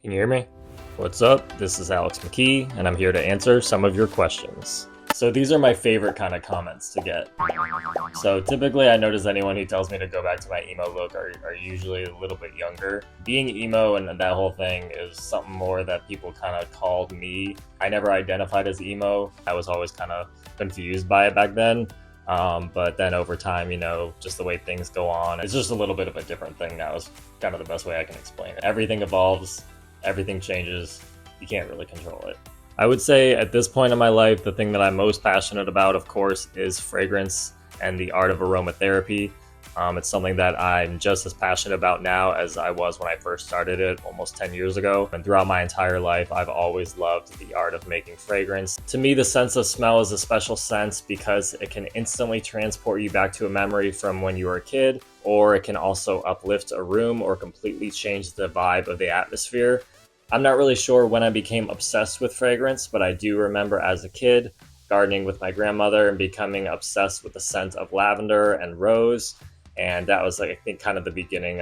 Can you hear me? What's up? This is Alex McKee, and I'm here to answer some of your questions. So these are my favorite kind of comments to get. So typically I notice anyone who tells me to go back to my emo look are usually a little bit younger. Being emo and that whole thing is something more that people kind of called me. I never identified as emo. I was always kind of confused by it back then. But then over time, just the way things go on, it's just a little bit of a different thing now is kind of the best way I can explain it. Everything evolves, everything changes, you can't really control it. I would say at this point in my life, the thing that I'm most passionate about, of course, is fragrance and the art of aromatherapy. It's something that I'm just as passionate about now as I was when I first started it almost 10 years ago. And throughout my entire life, I've always loved the art of making fragrance. To me, the sense of smell is a special sense because it can instantly transport you back to a memory from when you were a kid, or it can also uplift a room or completely change the vibe of the atmosphere. I'm not really sure when I became obsessed with fragrance, but I do remember as a kid gardening with my grandmother and becoming obsessed with the scent of lavender and rose. And that was, I think, kind of the beginning.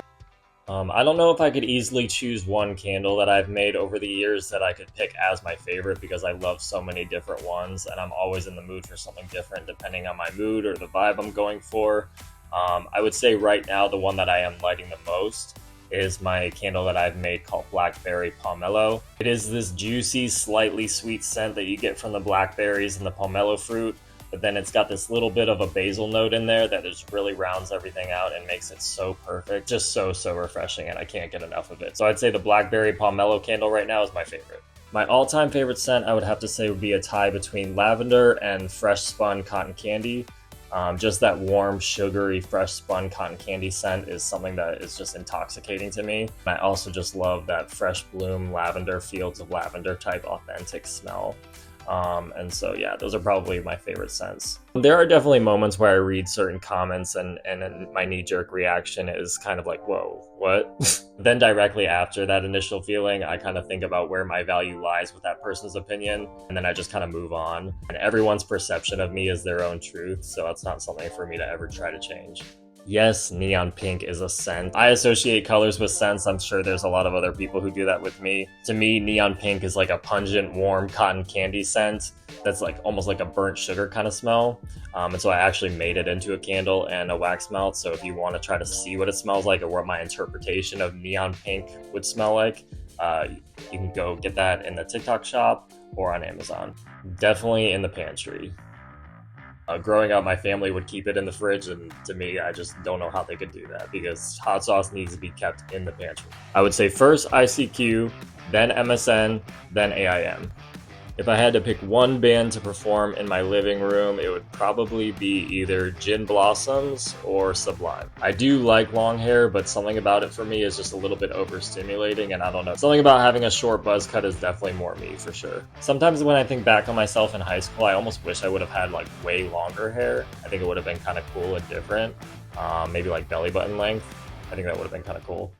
I don't know if I could easily choose one candle that I've made over the years that I could pick as my favorite because I love so many different ones and I'm always in the mood for something different depending on my mood or the vibe I'm going for. I would say right now the one that I am lighting the most is my candle that I've made called Blackberry Pomelo. It is this juicy, slightly sweet scent that you get from the blackberries and the pomelo fruit, but then it's got this little bit of a basil note in there that just really rounds everything out and makes it so perfect. Just so refreshing, and I can't get enough of it. So I'd say the Blackberry Pomelo candle right now is my favorite. My all-time favorite scent, I would have to say, would be a tie between lavender and fresh spun cotton candy. Just that warm, sugary, fresh spun cotton candy scent is something that is just intoxicating to me. I also just love that fresh bloom lavender, fields of lavender type authentic smell. And so, yeah, those are probably my favorite scents. There are definitely moments where I read certain comments and my knee-jerk reaction is kind of like, whoa, what? Then directly after that initial feeling, I kind of think about where my value lies with that person's opinion, and then I just kind of move on. And everyone's perception of me is their own truth, so it's not something for me to ever try to change. Yes, neon pink is a scent. I associate colors with scents. I'm sure there's a lot of other people who do that with me. To me, neon pink is like a pungent, warm cotton candy scent that's like almost like a burnt sugar kind of smell. And so I actually made it into a candle and a wax melt. So if you want to try to see what it smells like or what my interpretation of neon pink would smell like, you can go get that in the TikTok shop or on Amazon. Definitely in the pantry. Growing up, my family would keep it in the fridge, and to me, I just don't know how they could do that because hot sauce needs to be kept in the pantry. I would say first ICQ, then MSN, then AIM. If I had to pick one band to perform in my living room, it would probably be either Gin Blossoms or Sublime. I do like long hair, but something about it for me is just a little bit overstimulating, and I don't know. Something about having a short buzz cut is definitely more me for sure. Sometimes when I think back on myself in high school, I almost wish I would have had like way longer hair. I think it would have been kind of cool and different. Maybe like belly button length. I think that would have been kind of cool.